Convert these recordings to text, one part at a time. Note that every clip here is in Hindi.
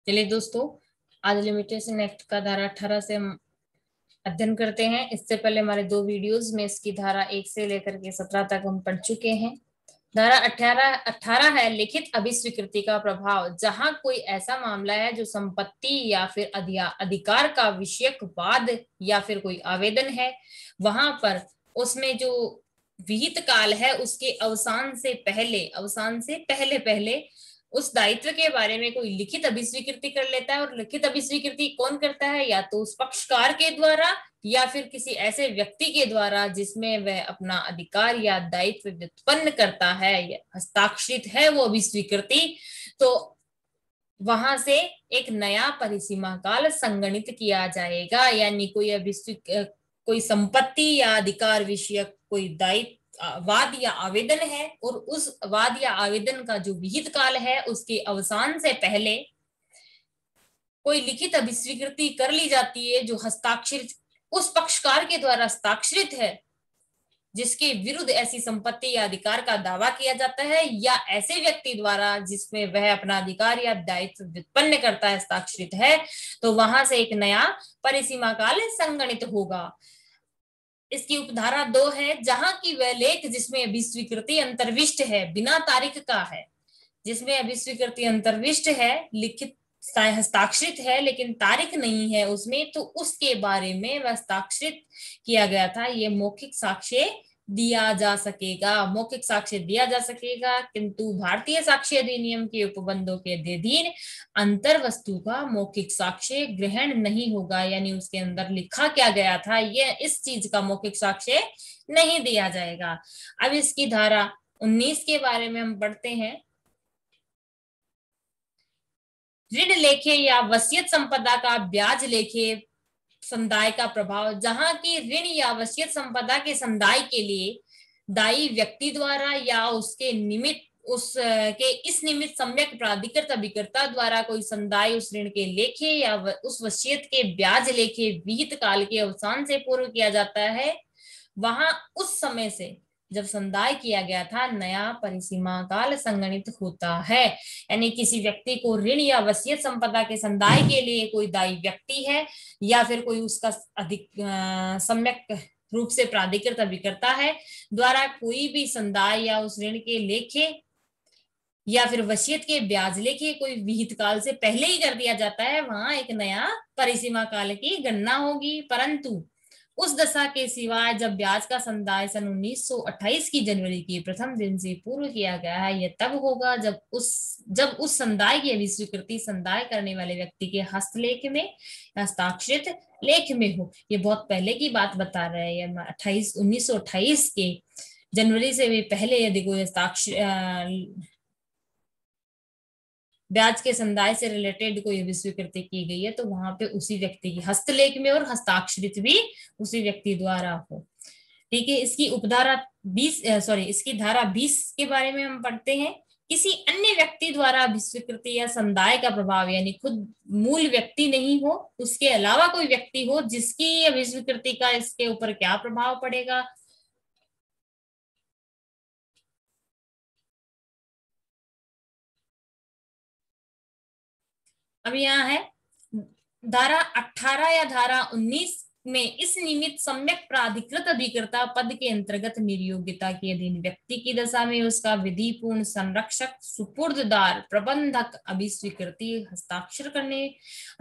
चलिए दोस्तों, आज लिमिटेशन एक्ट का धारा 18 से हम अध्ययन करते हैं। इससे पहले हमारे दो वीडियोस में इसकी धारा 1 से लेकर के 17 तक हम पढ़ चुके हैं। धारा 18 है लिखित अभिस्वीकृति का प्रभाव। जहां कोई ऐसा मामला है जो संपत्ति या फिर अधिकार का विषयक वाद या फिर कोई आवेदन है, वहां पर उसमें जो विहित काल है उसके अवसान से पहले पहले उस दायित्व के बारे में कोई लिखित अभिस्वीकृति कर लेता है। और लिखित अभिस्वीकृति कौन करता है? या तो उस पक्षकार के द्वारा या फिर किसी ऐसे व्यक्ति के द्वारा जिसमें वह अपना अधिकार या दायित्व व्युत्पन्न करता है या हस्ताक्षरित है वो अभिस्वीकृति। तो वहां से एक नया परिसीमा काल संगणित किया जाएगा। यानी कोई संपत्ति या अधिकार विषयक कोई दायित्व वाद या आवेदन है और उस वाद या आवेदन का जो विहित काल है उसके अवसान से पहले कोई लिखित अभिस्वीकृति कर ली जाती है जो हस्ताक्षरित उस पक्षकार के द्वारा हस्ताक्षरित है जिसके विरुद्ध ऐसी संपत्ति या अधिकार का दावा किया जाता है, या ऐसे व्यक्ति द्वारा जिसमें वह अपना अधिकार या दायित्व व्युत्पन्न करता है, हस्ताक्षरित है। तो वहां से एक नया परिसीमा काल संगणित होगा। इसकी उपधारा 2 है, जहां की वह लेख जिसमें अभिस्वीकृति अंतर्विष्ट है बिना तारीख का है। जिसमें अभिस्वीकृति अंतर्विष्ट है, लिखित हस्ताक्षरित है लेकिन तारीख नहीं है उसमें, तो उसके बारे में वह हस्ताक्षरित किया गया था ये मौखिक साक्ष्य दिया जा सकेगा। मौखिक साक्ष्य दिया जा सकेगा, किंतु भारतीय साक्ष्य अधिनियम के उपबंधों के अधीन अंतर वस्तु का मौखिक साक्ष्य ग्रहण नहीं होगा। यानी उसके अंदर लिखा क्या गया था ये इस चीज का मौखिक साक्ष्य नहीं दिया जाएगा। अब इसकी धारा 19 के बारे में हम पढ़ते हैं। ऋण लेखे या वसीयत संपदा का ब्याज लेखे संदाय का प्रभाव। जहां की ऋण या वसीयत संपदा के संदाय के लिए दायी व्यक्ति द्वारा या उसके निमित्त इस निमित्त सम्यक प्राधिकृत अभिकर्ता द्वारा कोई संदाय उस ऋण के लेखे या उस वसीयत के ब्याज लेखे विहित काल के अवसान से पूर्व किया जाता है, वहां उस समय से जब संदाय किया गया था नया परिसीमा काल संगणित होता है। यानी किसी व्यक्ति को ऋण या वसीयत संपदा के संदाय के लिए कोई दायी व्यक्ति है या फिर कोई उसका अधिक सम्यक रूप से प्राधिकृत अभिकर्ता है द्वारा कोई भी संदाय या उस ऋण के लेखे या फिर वसीयत के ब्याज लेखे कोई विहित काल से पहले ही कर दिया जाता है, वहां एक नया परिसीमा काल की गणना होगी। परंतु उस दशा के सिवाय जब ब्याज का संदाय सन 1928 की जनवरी के प्रथम दिन से पूर्व किया गया है, यह तब होगा जब उस संदाय की अभिस्वीकृति संदाय करने वाले व्यक्ति के हस्तलेख में हस्ताक्षरित लेख में हो। ये बहुत पहले की बात बता रहे हैं। 1928 के जनवरी से भी पहले यदि कोई हस्ताक्षर ब्याज के संदाय से रिलेटेड कोई अभिस्वीकृति की गई है तो वहां पे उसी व्यक्ति की हस्तलेख में और हस्ताक्षरित भी उसी व्यक्ति द्वारा हो। ठीक है। इसकी धारा 20 के बारे में हम पढ़ते हैं। किसी अन्य व्यक्ति द्वारा अभिस्वीकृति या संदाय का प्रभाव, यानी खुद मूल व्यक्ति नहीं हो, उसके अलावा कोई व्यक्ति हो जिसकी अभिस्वीकृति का इसके ऊपर क्या प्रभाव पड़ेगा। अब यहाँ है धारा 18 या धारा 19 में इस निमित्त सम्यक प्राधिकृत अभिकर्ता पद के अंतर्गत निर्योग्यता के अधीन व्यक्ति की दशा में उसका विधिपूर्ण संरक्षक सुपुर्ददार प्रबंधक अभिस्वीकृति हस्ताक्षर करने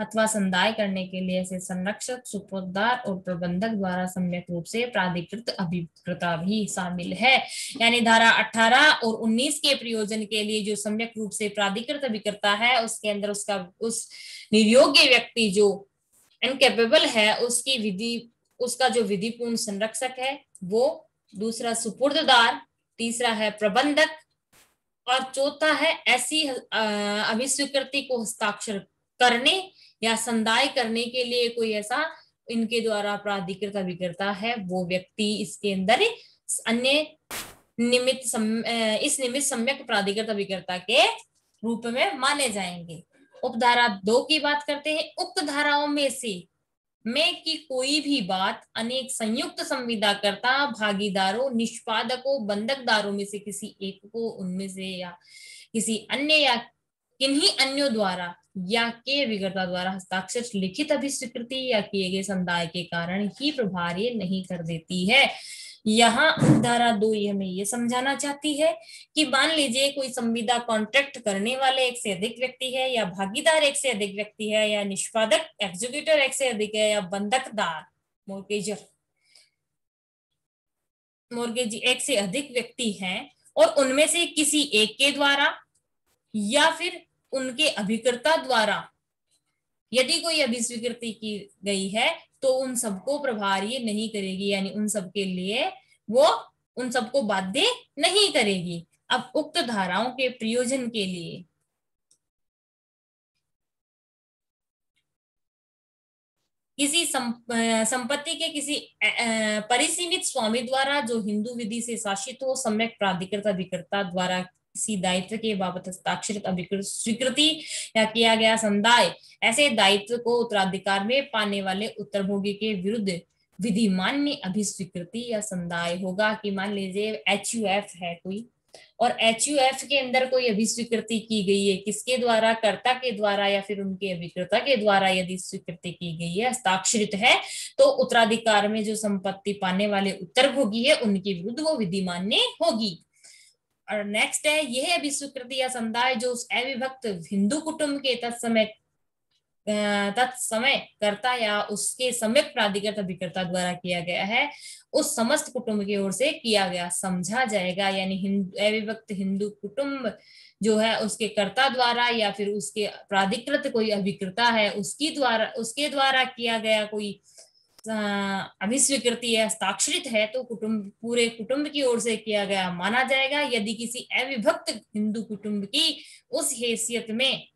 अथवा संदाय करने के लिए ऐसे संरक्षक सुपुर्ददार और प्रबंधक द्वारा सम्यक रूप से प्राधिकृत अभिकर्ता भी शामिल है। यानी धारा 18 और 19 के प्रयोजन के लिए जो सम्यक रूप से प्राधिकृत अभिकर्ता है उसके अंदर उस निर्योग्य व्यक्ति जो इनकेपेबल है उसका जो विधिपूर्ण संरक्षक है वो, दूसरा सुपुर्ददार, तीसरा है प्रबंधक और चौथा है ऐसी अभिस्वीकृति को हस्ताक्षर करने या संदाय करने के लिए कोई ऐसा इनके द्वारा प्राधिकृत अभिकर्ता है वो व्यक्ति इसके अंदर अन्य इस निमित्त सम्यक प्राधिकृत अभिकर्ता के रूप में माने जाएंगे। उपधारा 2 की बात करते हैं। उक्त धाराओं में से की कोई भी बात अनेक संयुक्त संविदाकर्ता, भागीदारों, निष्पादकों, बंधकदारों में से किसी एक को उनमें से या किसी अन्य या किन्हीं अन्यों द्वारा या के अभिकर्ता द्वारा हस्ताक्षर लिखित अभिस्वीकृति या किए गए संदाय के कारण ही प्रभार्य नहीं कर देती है। यहाँ धारा 2 हमें ये समझाना चाहती है कि मान लीजिए कोई संविदा कॉन्ट्रैक्ट करने वाले एक से अधिक व्यक्ति है, या भागीदार एक से अधिक व्यक्ति है, या निष्पादक एग्जीक्यूटर एक से अधिक है, या बंधकदार मोर्गेजर मोर्गेजी एक से अधिक व्यक्ति हैं, और उनमें से किसी एक के द्वारा या फिर उनके अभिकर्ता द्वारा यदि कोई अभिस्वीकृति की गई है तो उन सबको प्रभार्य नहीं करेगी, यानी उन सबके लिए वो उन सबको बाध्य नहीं करेगी। अब उक्त धाराओं के प्रयोजन के लिए किसी संपत्ति के किसी परिसीमित स्वामी द्वारा जो हिंदू विधि से शासित हो, सम्यक प्राधिकृत अभिकर्ता द्वारा किसी दायित्व के बाबत हस्ताक्षरित अभिकृत स्वीकृति या किया गया संदाय, ऐसे दायित्व को उत्तराधिकार में पाने वाले उत्तरभोगी के विरुद्ध विधिमान्य अभिस्वीकृति या संदाय होगा। कि मान लीजिए HUF है कोई, और HUF के अंदर कोई अभिस्वीकृति की गई है, किसके द्वारा, कर्ता के द्वारा या फिर उनके अभिकर्ता के द्वारा यदि स्वीकृति की गई है, हस्ताक्षरित है, तो उत्तराधिकार में जो संपत्ति पाने वाले उत्तरभोगी है उनके विरुद्ध वो विधिमान्य होगी। और नेक्स्ट है, यह अभिस्वीकृति या संदाय जो उस अविभक्त हिंदू कुटुंब के तत्समय कर्ता या उसके सम्यक प्राधिकृत अभिकर्ता द्वारा किया गया है, उस समस्त कुटुंब की ओर से किया गया समझा जाएगा। यानी अविभक्त हिंदू कुटुंब जो है उसके कर्ता द्वारा या फिर उसके प्राधिकृत कोई अभिकर्ता है उसके द्वारा किया गया कोई अभिस्वीकृति है, हस्ताक्षरित है, तो पूरे कुटुंब की ओर से किया गया माना जाएगा। यदि किसी अविभक्त हिंदू कुटुंब की उस हैसियत में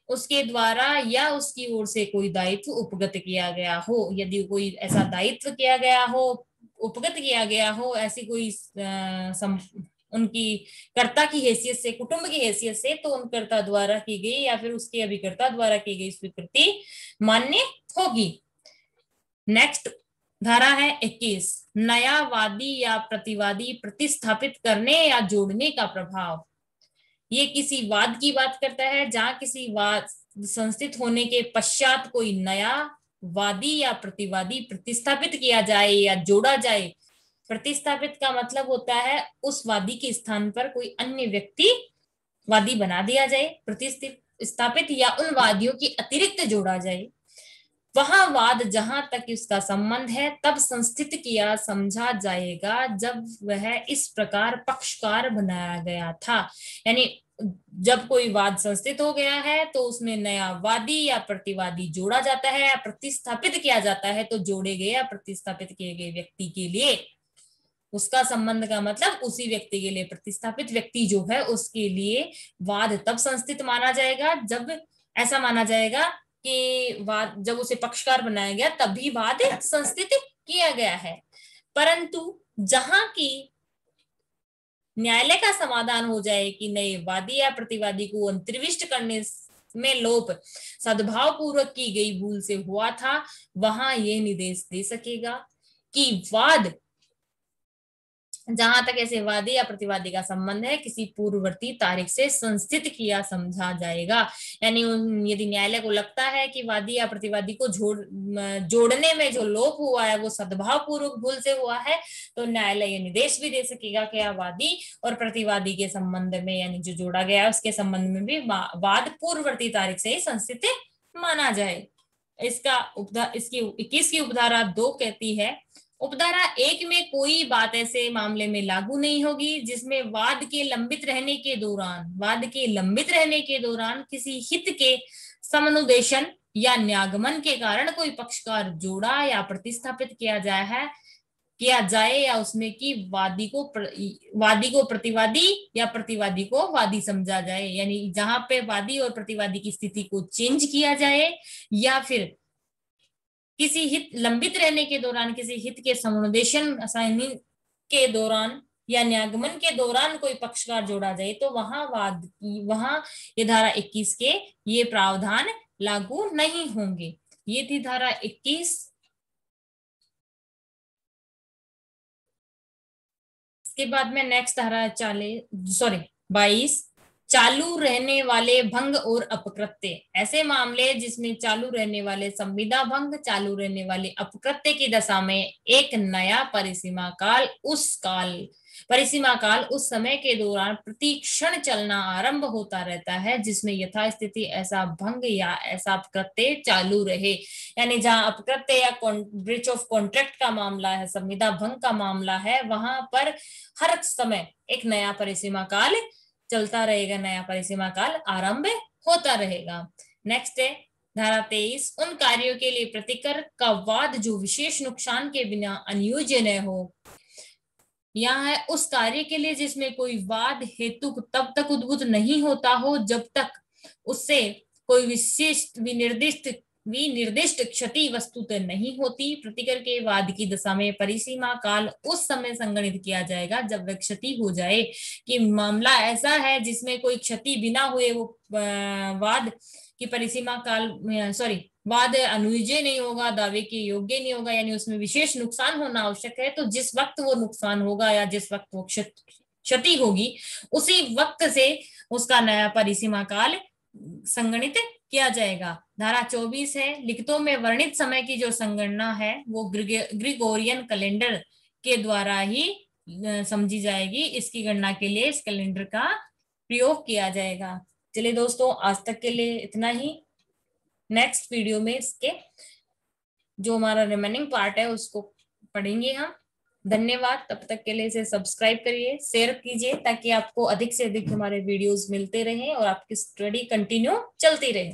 उसके द्वारा या उसकी ओर से कोई दायित्व उपगत किया गया हो, यदि कोई ऐसा दायित्व किया गया हो, उपगत किया गया हो, ऐसी कोई उनकी कर्ता की हैसियत से, कुटुंब की हैसियत से, तो उन कर्ता द्वारा की गई या फिर उसके अभिकर्ता द्वारा की गई स्वीकृति मान्य होगी। नेक्स्ट धारा है 21, नया वादी या प्रतिवादी प्रतिस्थापित करने या जोड़ने का प्रभाव। ये किसी वाद की बात करता है जहां किसी वाद संस्थित होने के पश्चात कोई नया वादी या प्रतिवादी प्रतिस्थापित किया जाए या जोड़ा जाए। प्रतिस्थापित का मतलब होता है उस वादी के स्थान पर कोई अन्य व्यक्ति वादी बना दिया जाए, प्रतिस्थापित या उन वादियों की अतिरिक्त जोड़ा जाए। वहां वाद जहां तक उसका संबंध है तब संस्थित किया समझा जाएगा जब वह इस प्रकार पक्षकार बनाया गया था। यानी जब कोई वाद संस्थित हो गया है तो उसमें नया वादी या प्रतिवादी जोड़ा जाता है या प्रतिस्थापित किया जाता है, तो जोड़े गए या प्रतिस्थापित किए गए व्यक्ति के लिए उसका संबंध का मतलब उसी व्यक्ति के लिए, प्रतिस्थापित व्यक्ति जो है उसके लिए वाद तब संस्थित माना जाएगा जब ऐसा माना जाएगा कि वाद जब उसे पक्षकार बनाया गया तभी वाद संस्थित किया गया है। परंतु जहां की न्यायालय का समाधान हो जाए कि नए वादी या प्रतिवादी को अंतर्विष्ट करने में लोप सद्भाव पूर्वक की गई भूल से हुआ था, वहां यह निर्देश दे सकेगा कि वाद जहां तक ऐसे वादी या प्रतिवादी का संबंध है किसी पूर्ववर्ती तारीख से संस्थित किया समझा जाएगा। यानी यदि न्यायालय को लगता है कि वादी या प्रतिवादी को जोड़ने में जो लोप हुआ है वो सद्भाव पूर्वक भूल से हुआ है, तो न्यायालय ये निर्देश भी दे सकेगा कि वादी और प्रतिवादी के संबंध में, यानी जो जोड़ा गया है उसके संबंध में भी वाद पूर्ववर्ती तारीख से ही संस्थित माना जाए। इसकी 21 की उपधारा 2 कहती है, उपधारा 1 में कोई बात ऐसे मामले में लागू नहीं होगी जिसमें वाद के लंबित रहने के दौरान किसी हित के समनुदेशन या न्यागमन के कारण कोई पक्षकार जोड़ा या प्रतिस्थापित किया जाए या उसमें कि वादी को प्रतिवादी या प्रतिवादी को वादी समझा जाए। यानी जहां पे वादी और प्रतिवादी की स्थिति को चेंज किया जाए या फिर किसी हित लंबित रहने के दौरान किसी हित के समुदेशन असाइनिंग के दौरान या न्यागमन के दौरान कोई पक्षकार जोड़ा जाए, तो वहां ये धारा 21 के ये प्रावधान लागू नहीं होंगे। ये थी धारा 21। इसके बाद में नेक्स्ट धारा 22। चालू रहने वाले भंग और अपकृत्य, ऐसे मामले जिसमें चालू रहने वाले संविदा भंग, चालू रहने वाले अपकृत्य की दशा में एक नया परिसीमा काल उस समय के दौरान प्रतिक्षण चलना आरंभ होता रहता है जिसमें यथास्थिति ऐसा भंग या ऐसा अपकृत्य चालू रहे। यानी जहां अपकृत्य या ब्रीच ऑफ कॉन्ट्रैक्ट का मामला है, संविदा भंग का मामला है, वहां पर हर समय एक नया परिसीमा काल चलता रहेगा, नया परिसीमा काल आरंभ होता रहेगा। नेक्स्ट है धारा 23, उन कार्यों के लिए प्रतिकर का वाद जो विशेष नुकसान के बिना अनुयोज्य न हो। यहाँ है उस कार्य के लिए जिसमें कोई वाद हेतु तब तक उद्भूत नहीं होता हो जब तक उससे कोई विशिष्ट विनिर्दिष्ट क्षति वस्तुतः नहीं होती। प्रतिकर के वाद की दशा में परिसीमा काल उस समय संगणित किया जाएगा जब वह क्षति हो जाए, कि मामला ऐसा है जिसमें कोई क्षति बिना हुए वो वाद की परिसीमा काल वाद अनुयोज्य नहीं होगा, दावे के योग्य नहीं होगा, यानी उसमें विशेष नुकसान होना आवश्यक है। तो जिस वक्त वो नुकसान होगा या जिस वक्त वो क्षति होगी उसी वक्त से उसका नया परिसीमा काल संगणित किया जाएगा। धारा 24 है, लिखितों में वर्णित समय की जो संगणना है वो ग्रिगोरियन कैलेंडर के द्वारा ही समझी जाएगी। इसकी गणना के लिए इस कैलेंडर का प्रयोग किया जाएगा। चलिए दोस्तों, आज तक के लिए इतना ही। नेक्स्ट वीडियो में इसके जो हमारा रिमेनिंग पार्ट है उसको पढ़ेंगे हम। धन्यवाद। तब तक के लिए इसे सब्सक्राइब करिए, शेयर कीजिए ताकि आपको अधिक से अधिक हमारे वीडियोस मिलते रहें और आपकी स्टडी कंटिन्यू चलती रहे।